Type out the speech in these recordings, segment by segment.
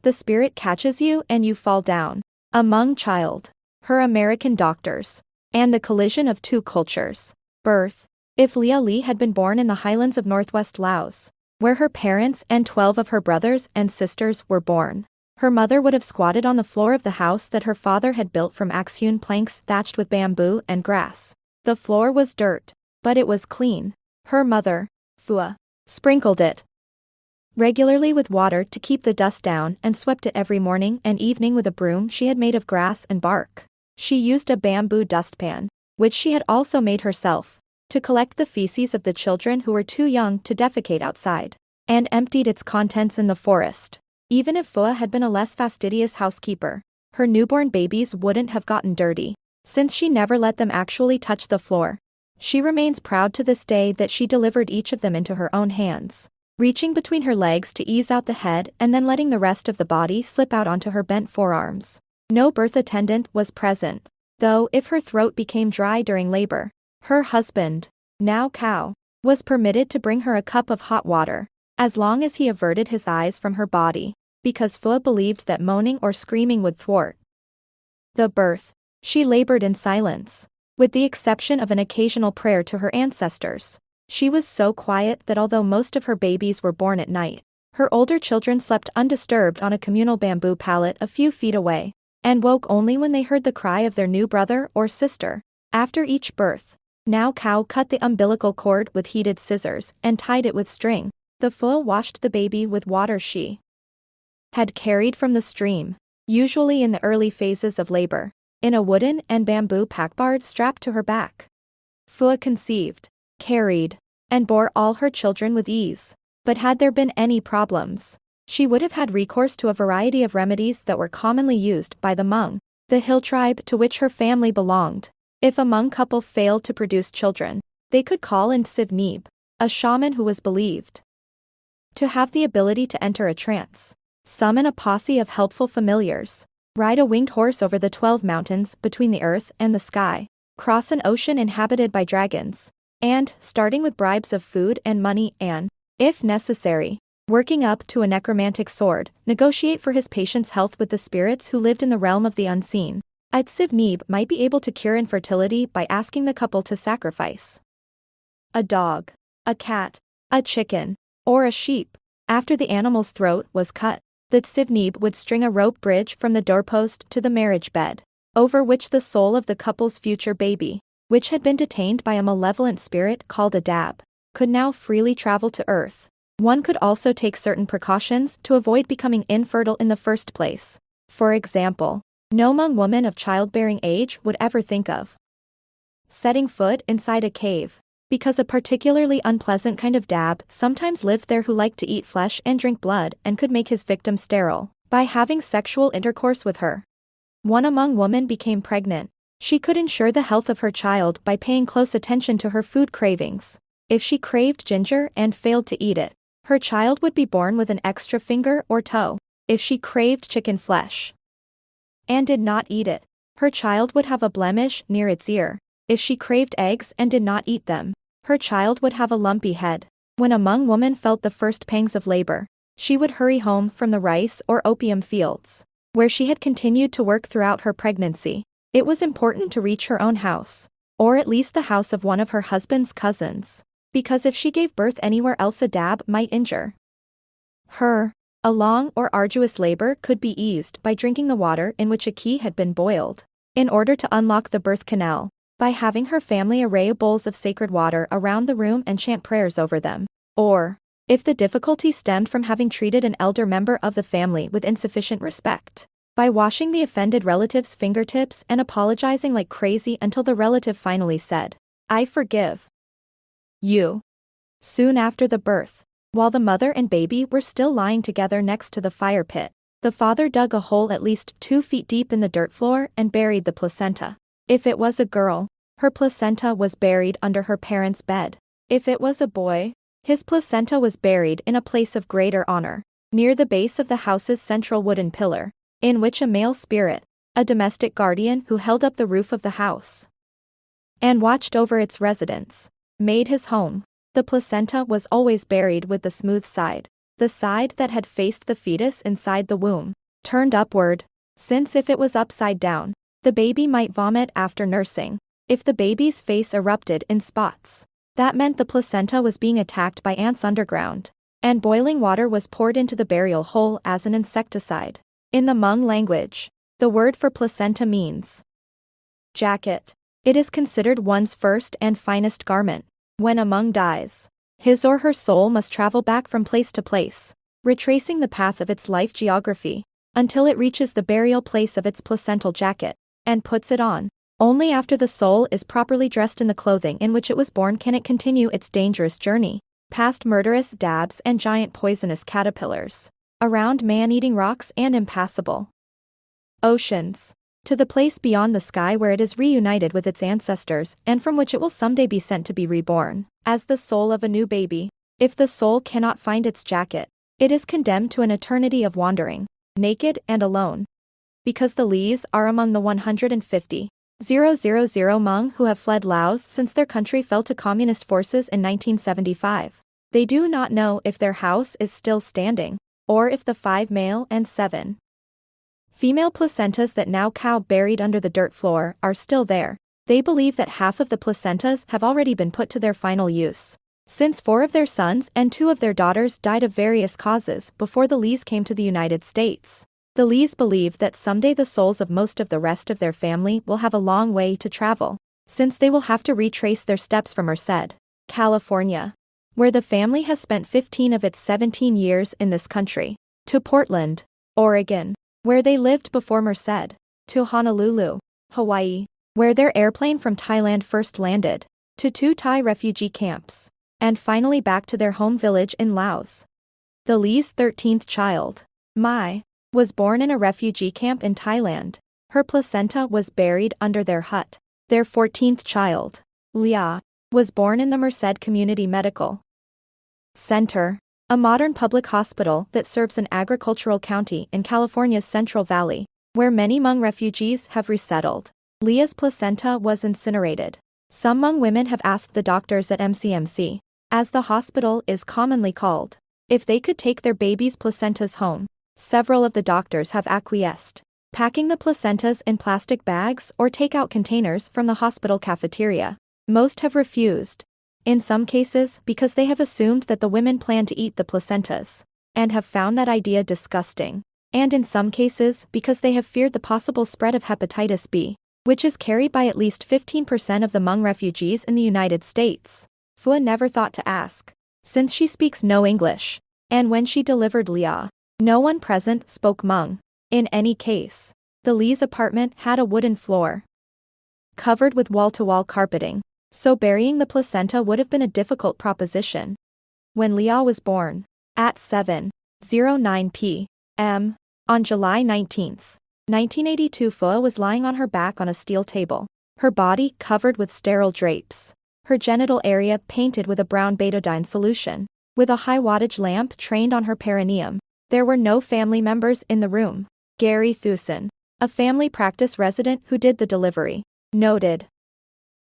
The spirit catches you and you fall down. A Hmong child. Her American doctors. And the collision of two cultures. Birth. If Leah Lee had been born in the highlands of northwest Laos, where her parents and 12 of her brothers and sisters were born, her mother would have squatted on the floor of the house that her father had built from axe-hewn planks thatched with bamboo and grass. The floor was dirt, but it was clean. Her mother, Phua, sprinkled it regularly with water to keep the dust down and swept it every morning and evening with a broom she had made of grass and bark. She used a bamboo dustpan, which she had also made herself, to collect the feces of the children who were too young to defecate outside, and emptied its contents in the forest. Even if Phua had been a less fastidious housekeeper, her newborn babies wouldn't have gotten dirty, since she never let them actually touch the floor. She remains proud to this day that she delivered each of them into her own hands, reaching between her legs to ease out the head and then letting the rest of the body slip out onto her bent forearms. No birth attendant was present, though if her throat became dry during labor, her husband, now qaug, was permitted to bring her a cup of hot water, as long as he averted his eyes from her body, because Phua believed that moaning or screaming would thwart the birth. She labored in silence, with the exception of an occasional prayer to her ancestors. She was so quiet that although most of her babies were born at night, her older children slept undisturbed on a communal bamboo pallet a few feet away, and woke only when they heard the cry of their new brother or sister. After each birth, now qaug cut the umbilical cord with heated scissors and tied it with string. The Phua washed the baby with water she had carried from the stream, usually in the early phases of labor, in a wooden and bamboo packbard strapped to her back. Phua conceived, carried, and bore all her children with ease. But had there been any problems, she would have had recourse to a variety of remedies that were commonly used by the Hmong, the hill tribe to which her family belonged. If a Hmong couple failed to produce children, they could call in qaug, a shaman who was believed to have the ability to enter a trance, summon a posse of helpful familiars, ride a winged horse over the 12 mountains between the earth and the sky, cross an ocean inhabited by dragons, and, starting with bribes of food and money and, if necessary, working up to a necromantic sword, negotiate for his patient's health with the spirits who lived in the realm of the unseen. A qaug might be able to cure infertility by asking the couple to sacrifice a dog, a cat, a chicken, or a sheep. After the animal's throat was cut, the qaug would string a rope bridge from the doorpost to the marriage bed, over which the soul of the couple's future baby, which had been detained by a malevolent spirit called a dab, could now freely travel to Earth. One could also take certain precautions to avoid becoming infertile in the first place. For example, no Hmong woman of childbearing age would ever think of setting foot inside a cave, because a particularly unpleasant kind of dab sometimes lived there who liked to eat flesh and drink blood and could make his victim sterile by having sexual intercourse with her. One Hmong woman became pregnant. She could ensure the health of her child by paying close attention to her food cravings. If she craved ginger and failed to eat it, her child would be born with an extra finger or toe. If she craved chicken flesh and did not eat it, her child would have a blemish near its ear. If she craved eggs and did not eat them, her child would have a lumpy head. When a Hmong woman felt the first pangs of labor, she would hurry home from the rice or opium fields, where she had continued to work throughout her pregnancy. It was important to reach her own house, or at least the house of one of her husband's cousins, because if she gave birth anywhere else a dab might injure her. A long or arduous labor could be eased by drinking the water in which a key had been boiled. In order to unlock the birth canal, by having her family array bowls of sacred water around the room and chant prayers over them. Or, if the difficulty stemmed from having treated an elder member of the family with insufficient respect, by washing the offended relative's fingertips and apologizing like crazy until the relative finally said, "I forgive you." Soon after the birth, while the mother and baby were still lying together next to the fire pit, the father dug a hole at least 2 feet deep in the dirt floor and buried the placenta. If it was a girl, her placenta was buried under her parents' bed. If it was a boy, his placenta was buried in a place of greater honor, near the base of the house's central wooden pillar, in which a male spirit, a domestic guardian who held up the roof of the house and watched over its residents, made his home. The placenta was always buried with the smooth side. the side that had faced the fetus inside the womb, turned upward, since if it was upside down, the baby might vomit after nursing. If the baby's face erupted in spots, that meant the placenta was being attacked by ants underground, and boiling water was poured into the burial hole as an insecticide. In the Hmong language, the word for placenta means jacket. It is considered one's first and finest garment. When a Hmong dies, his or her soul must travel back from place to place, retracing the path of its life geography, until it reaches the burial place of its placental jacket, and puts it on. Only after the soul is properly dressed in the clothing in which it was born can it continue its dangerous journey, past murderous dabs and giant poisonous caterpillars, around man-eating rocks and impassable oceans, to the place beyond the sky where it is reunited with its ancestors and from which it will someday be sent to be reborn, as the soul of a new baby. If the soul cannot find its jacket, it is condemned to an eternity of wandering, naked and alone. Because the Lees are among the 150,000 Hmong who have fled Laos since their country fell to communist forces in 1975. They do not know if their house is still standing, or if the 5 male and 7 female placentas that now qaug buried under the dirt floor are still there. They believe that half of the placentas have already been put to their final use, since 4 of their sons and 2 of their daughters died of various causes before the Lees came to the United States. The Lees believe that someday the souls of most of the rest of their family will have a long way to travel, since they will have to retrace their steps from Merced, California, where the family has spent 15 of its 17 years in this country, to Portland, Oregon, where they lived before Merced, to Honolulu, Hawaii, where their airplane from Thailand first landed, to 2 Thai refugee camps, and finally back to their home village in Laos. The Lee's 13th child, Mai, was born in a refugee camp in Thailand. Her placenta was buried under their hut. Their 14th child, Leah, was born in the Merced Community Medical Center, a modern public hospital that serves an agricultural county in California's Central Valley, where many Hmong refugees have resettled. Leah's placenta was incinerated. Some Hmong women have asked the doctors at MCMC, as the hospital is commonly called, if they could take their babies' placentas home. Several of the doctors have acquiesced, packing the placentas in plastic bags or take-out containers from the hospital cafeteria. Most have refused, in some cases because they have assumed that the women plan to eat the placentas, and have found that idea disgusting, and in some cases because they have feared the possible spread of hepatitis B, which is carried by at least 15% of the Hmong refugees in the United States. Phua never thought to ask, since she speaks no English, and when she delivered Leah, no one present spoke Hmong. In any case, the Lee's apartment had a wooden floor, covered with wall-to-wall carpeting, so burying the placenta would have been a difficult proposition. When Leah was born, at 7:09 p.m., on July 19, 1982, Phua was lying on her back on a steel table, her body covered with sterile drapes, her genital area painted with a brown betadine solution, with a high-wattage lamp trained on her perineum. There were no family members in the room. Gary Thusen, a family practice resident who did the delivery, noted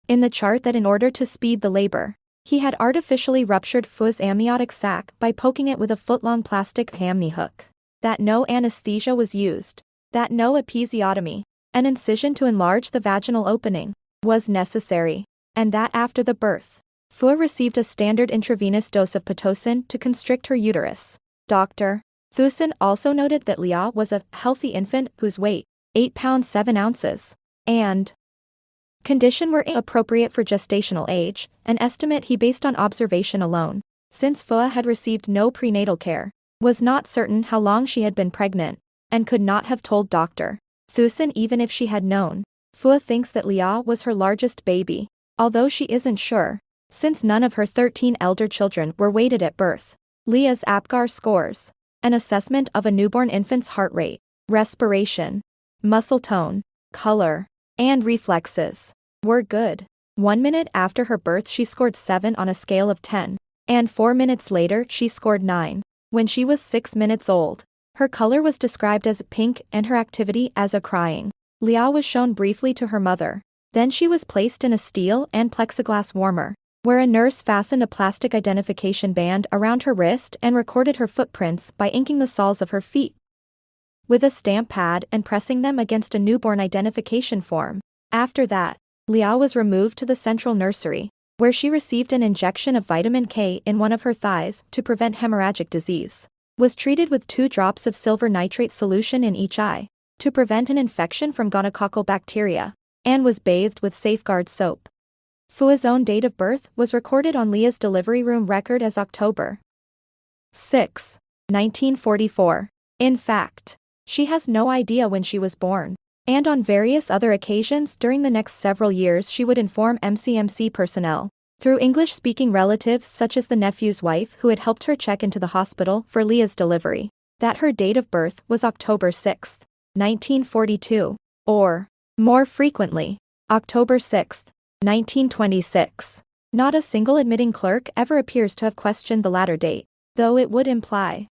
in the chart that in order to speed the labor, he had artificially ruptured Phua's amniotic sac by poking it with a foot-long plastic hammy hook, that no anesthesia was used, that no episiotomy, an incision to enlarge the vaginal opening, was necessary, and that after the birth, Phua received a standard intravenous dose of Pitocin to constrict her uterus. Dr. Thusen also noted that Leah was a healthy infant whose weight, 8 pounds 7 ounces, and condition were appropriate for gestational age, an estimate he based on observation alone. Since Phua had received no prenatal care, was not certain how long she had been pregnant, and could not have told Dr. Thusen even if she had known. Phua thinks that Leah was her largest baby, although she isn't sure, since none of her 13 elder children were weighted at birth. Leah's APGAR scores, an assessment of a newborn infant's heart rate, respiration, muscle tone, color, and reflexes, were good. 1 minute after her birth she scored 7 on a scale of 10, and 4 minutes later she scored 9. When she was 6 minutes old, her color was described as pink and her activity as a crying. Leah was shown briefly to her mother. Then she was placed in a steel and plexiglass warmer, where a nurse fastened a plastic identification band around her wrist and recorded her footprints by inking the soles of her feet with a stamp pad and pressing them against a newborn identification form. After that, Leah was removed to the central nursery, where she received an injection of vitamin K in one of her thighs to prevent hemorrhagic disease, was treated with 2 drops of silver nitrate solution in each eye to prevent an infection from gonococcal bacteria, and was bathed with Safeguard soap. Phua's own date of birth was recorded on Leah's delivery room record as October 6, 1944. In fact, she has no idea when she was born, and on various other occasions during the next several years she would inform MCMC personnel, through English-speaking relatives such as the nephew's wife who had helped her check into the hospital for Leah's delivery, that her date of birth was October 6, 1942, or, more frequently, October 6, 1926. Not a single admitting clerk ever appears to have questioned the latter date, though it would imply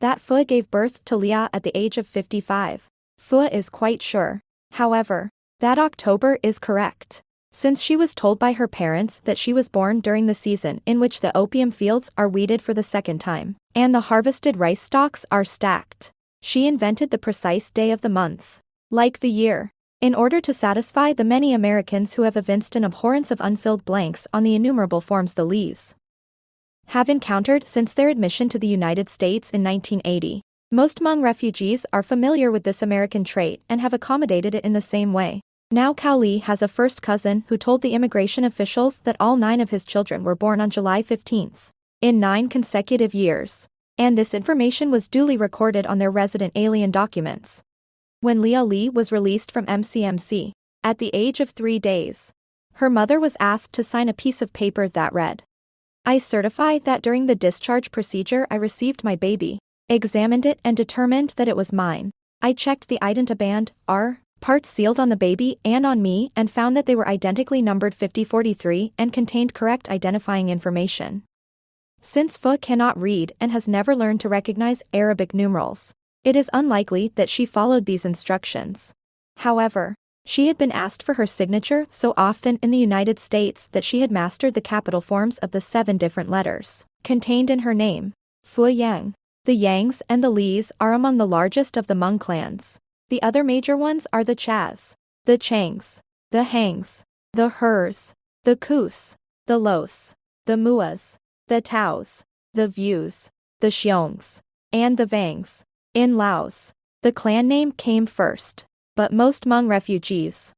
that Phua gave birth to Leah at the age of 55. Phua is quite sure, however, that October is correct, since she was told by her parents that she was born during the season in which the opium fields are weeded for the second time, and the harvested rice stalks are stacked. She invented the precise day of the month, like the year, in order to satisfy the many Americans who have evinced an abhorrence of unfilled blanks on the innumerable forms the Lees have encountered since their admission to the United States in 1980. Most Hmong refugees are familiar with this American trait and have accommodated it in the same way. Now Cao Li has a first cousin who told the immigration officials that all 9 of his children were born on July 15, in 9 consecutive years, and this information was duly recorded on their resident alien documents. When Leah Lee was released from MCMC, at the age of 3 days, her mother was asked to sign a piece of paper that read, "I certify that during the discharge procedure I received my baby, examined it and determined that it was mine. I checked the identiband, R, parts sealed on the baby and on me and found that they were identically numbered 5043 and contained correct identifying information." Since Phua cannot read and has never learned to recognize Arabic numerals, it is unlikely that she followed these instructions. However, she had been asked for her signature so often in the United States that she had mastered the capital forms of the 7 different letters contained in her name. Phua Yang. The Yangs and the Lees are among the largest of the Hmong clans. The other major ones are the Chas, the Changs, the Hangs, the Hers, the Kus, the Los, the Muas, the Taos, the Views, the Xiong's, and the Vangs. In Laos, the clan name came first, but most Hmong refugees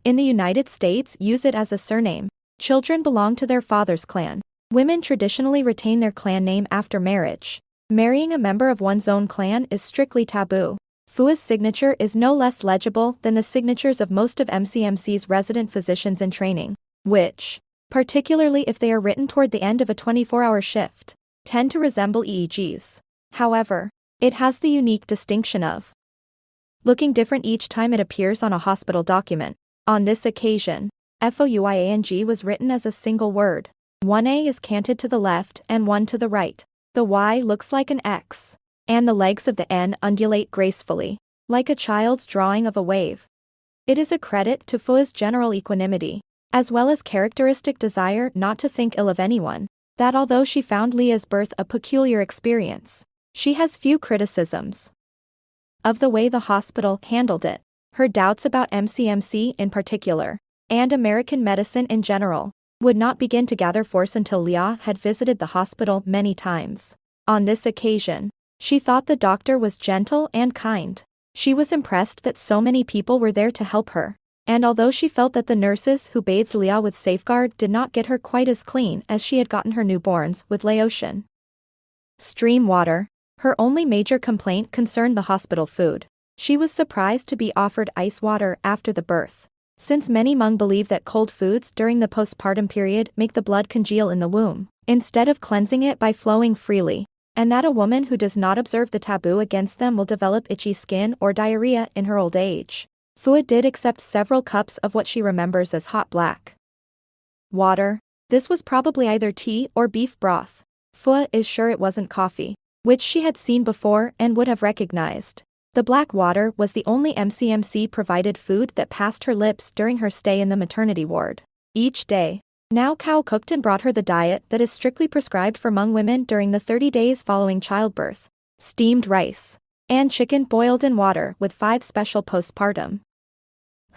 in the United States use it as a surname. Children belong to their father's clan. Women traditionally retain their clan name after marriage. Marrying a member of one's own clan is strictly taboo. Phua's signature is no less legible than the signatures of most of MCMC's resident physicians in training, which, particularly if they are written toward the end of a 24-hour shift, tend to resemble EEGs. However, it has the unique distinction of looking different each time it appears on a hospital document. On this occasion, FOUIANG was written as a single word. One A is canted to the left and one to the right. The Y looks like an X, and the legs of the N undulate gracefully, like a child's drawing of a wave. It is a credit to Phua's general equanimity, as well as characteristic desire not to think ill of anyone, that although she found Leah's birth a peculiar experience, she has few criticisms of the way the hospital handled it. Her doubts about MCMC in particular, and American medicine in general, would not begin to gather force until Leah had visited the hospital many times. On this occasion, she thought the doctor was gentle and kind. She was impressed that so many people were there to help her, and although she felt that the nurses who bathed Leah with Safeguard did not get her quite as clean as she had gotten her newborns with Laotian stream water, her only major complaint concerned the hospital food. She was surprised to be offered ice water after the birth, since many Hmong believe that cold foods during the postpartum period make the blood congeal in the womb, instead of cleansing it by flowing freely, and that a woman who does not observe the taboo against them will develop itchy skin or diarrhea in her old age. Phua did accept several cups of what she remembers as hot black water. This was probably either tea or beef broth. Phua is sure it wasn't coffee, which she had seen before and would have recognized. The black water was the only MCMC-provided food that passed her lips during her stay in the maternity ward. Each day, Now Kao cooked and brought her the diet that is strictly prescribed for Hmong women during the 30 days following childbirth: steamed rice and chicken boiled in water with 5 special postpartum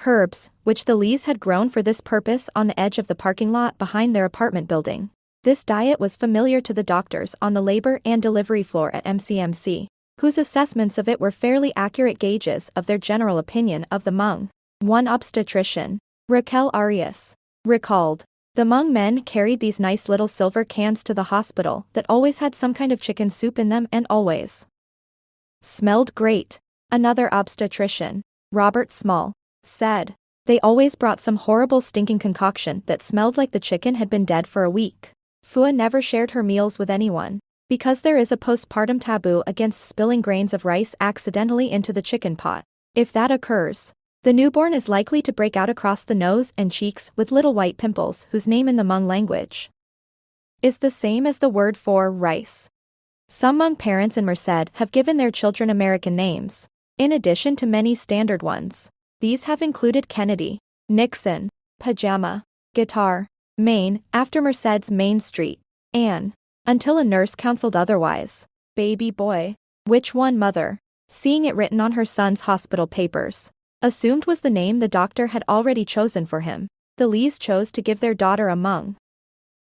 herbs, which the Lees had grown for this purpose on the edge of the parking lot behind their apartment building. This diet was familiar to the doctors on the labor and delivery floor at MCMC, whose assessments of it were fairly accurate gauges of their general opinion of the Hmong. One obstetrician, Raquel Arias, recalled, "The Hmong men carried these nice little silver cans to the hospital that always had some kind of chicken soup in them and always smelled great." Another obstetrician, Robert Small, said, "They always brought some horrible stinking concoction that smelled like the chicken had been dead for a week." Phua never shared her meals with anyone, because there is a postpartum taboo against spilling grains of rice accidentally into the chicken pot. If that occurs, the newborn is likely to break out across the nose and cheeks with little white pimples whose name in the Hmong language is the same as the word for rice. Some Hmong parents in Merced have given their children American names, in addition to many standard ones. These have included Kennedy, Nixon, Pajama, Guitar, Maine, after Merced's Main Street, Anne, until a nurse counseled otherwise, Baby Boy, which one mother, seeing it written on her son's hospital papers, assumed was the name the doctor had already chosen for him. The Lees chose to give their daughter a Hmong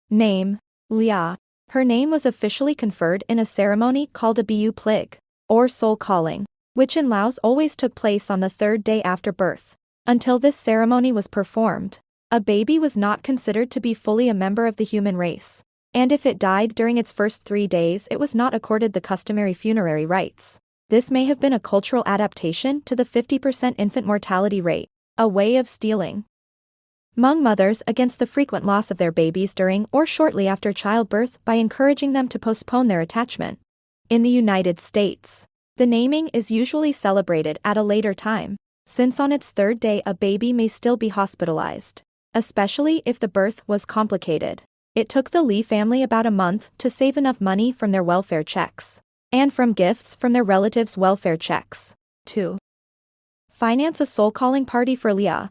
name, Leah. Her name was officially conferred in a ceremony called a Bu Plig, or soul calling, which in Laos always took place on the 3rd day after birth. Until this ceremony was performed, a baby was not considered to be fully a member of the human race, and if it died during its first 3 days it was not accorded the customary funerary rites. This may have been a cultural adaptation to the 50% infant mortality rate, a way of steeling Hmong mothers against the frequent loss of their babies during or shortly after childbirth by encouraging them to postpone their attachment. In the United States, the naming is usually celebrated at a later time, since on its 3rd day a baby may still be hospitalized, especially if the birth was complicated. It took the Lee family about a month to save enough money from their welfare checks, and from gifts from their relatives' welfare checks, to finance a soul-calling party for Leah.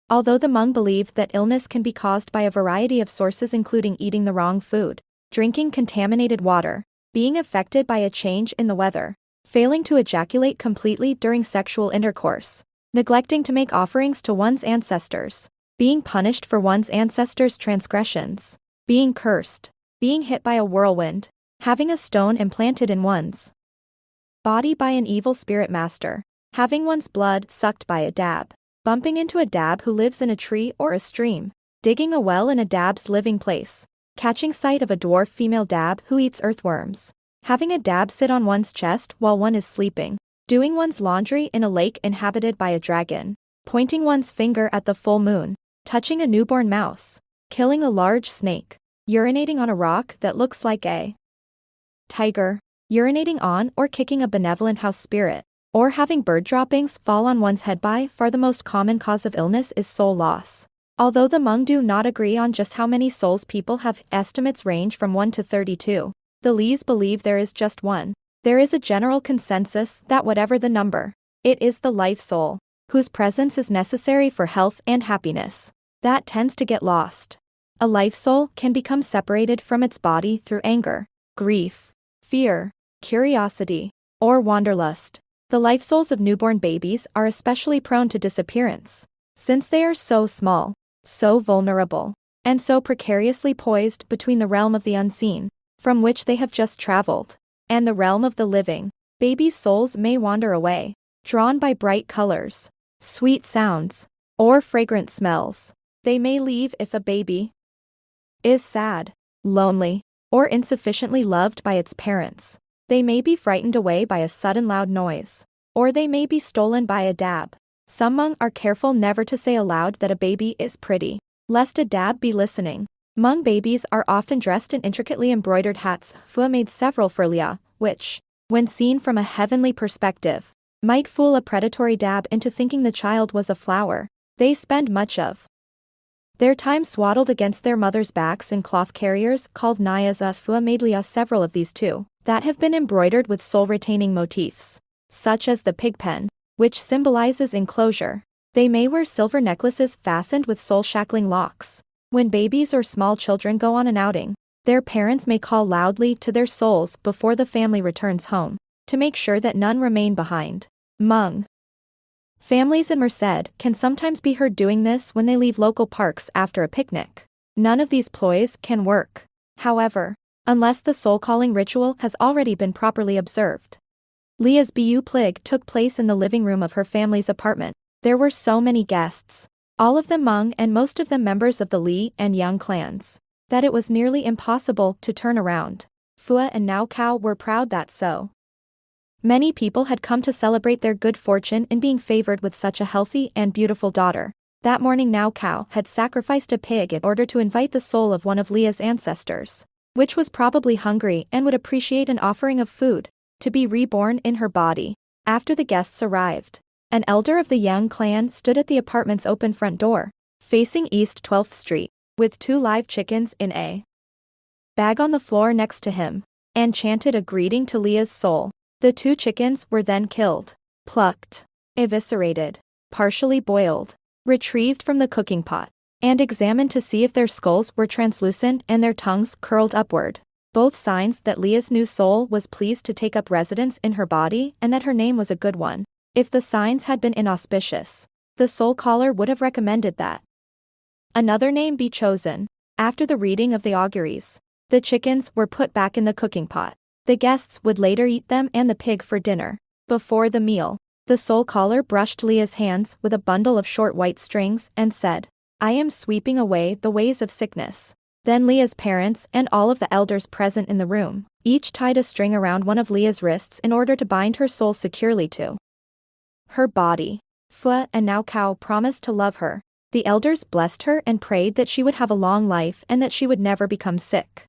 Although the Hmong believe that illness can be caused by a variety of sources including eating the wrong food, drinking contaminated water, being affected by a change in the weather, failing to ejaculate completely during sexual intercourse, neglecting to make offerings to one's ancestors, being punished for one's ancestors' transgressions, being cursed, being hit by a whirlwind, having a stone implanted in one's body by an evil spirit master, having one's blood sucked by a dab, bumping into a dab who lives in a tree or a stream, digging a well in a dab's living place, catching sight of a dwarf female dab who eats earthworms, having a dab sit on one's chest while one is sleeping, doing one's laundry in a lake inhabited by a dragon, pointing one's finger at the full moon, touching a newborn mouse, killing a large snake, urinating on a rock that looks like a tiger, urinating on or kicking a benevolent house spirit, or having bird droppings fall on one's head. By far the most common cause of illness is soul loss. Although the Hmong do not agree on just how many souls people have, estimates range from 1 to 32. The Lees believe there is just one. There is a general consensus that whatever the number, it is the life soul, whose presence is necessary for health and happiness, that tends to get lost. A life soul can become separated from its body through anger, grief, fear, curiosity, or wanderlust. The life souls of newborn babies are especially prone to disappearance, since they are so small, so vulnerable, and so precariously poised between the realm of the unseen, from which they have just traveled, and the realm of the living. Babies' souls may wander away, drawn by bright colors, sweet sounds, or fragrant smells. They may leave if a baby is sad, lonely, or insufficiently loved by its parents. They may be frightened away by a sudden loud noise, or they may be stolen by a dab. Some Hmong are careful never to say aloud that a baby is pretty, lest a dab be listening. Hmong babies are often dressed in intricately embroidered hats. Phua made several for Leah, which, when seen from a heavenly perspective, might fool a predatory dab into thinking the child was a flower. They spend much of their time swaddled against their mothers' backs in cloth carriers called nayas. Phua made Leah several of these too, that have been embroidered with soul-retaining motifs, such as the pig pen, which symbolizes enclosure. They may wear silver necklaces fastened with soul-shackling locks. When babies or small children go on an outing, their parents may call loudly to their souls before the family returns home, to make sure that none remain behind. Hmong families in Merced can sometimes be heard doing this when they leave local parks after a picnic. None of these ploys can work, however, unless the soul-calling ritual has already been properly observed. Leah's plig took place in the living room of her family's apartment. There were so many guests, all of them Hmong and most of them members of the Li and Yang clans, that it was nearly impossible to turn around. Phua and Nao Kao were proud that so many people had come to celebrate their good fortune in being favored with such a healthy and beautiful daughter. That morning Nao Kao had sacrificed a pig in order to invite the soul of one of Leah's ancestors, which was probably hungry and would appreciate an offering of food, to be reborn in her body. After the guests arrived, an elder of the Yang clan stood at the apartment's open front door, facing East 12th Street, with 2 live chickens in a bag on the floor next to him, and chanted a greeting to Leah's soul. The 2 chickens were then killed, plucked, eviscerated, partially boiled, retrieved from the cooking pot, and examined to see if their skulls were translucent and their tongues curled upward, both signs that Leah's new soul was pleased to take up residence in her body and that her name was a good one. If the signs had been inauspicious, the soul caller would have recommended that another name be chosen. After the reading of the auguries, the chickens were put back in the cooking pot. The guests would later eat them and the pig for dinner. Before the meal, the soul caller brushed Leah's hands with a bundle of short white strings and said, "I am sweeping away the ways of sickness." Then Leah's parents and all of the elders present in the room, each tied a string around one of Leah's wrists in order to bind her soul securely to her body. Phua and Nao Kao promised to love her. The elders blessed her and prayed that she would have a long life and that she would never become sick.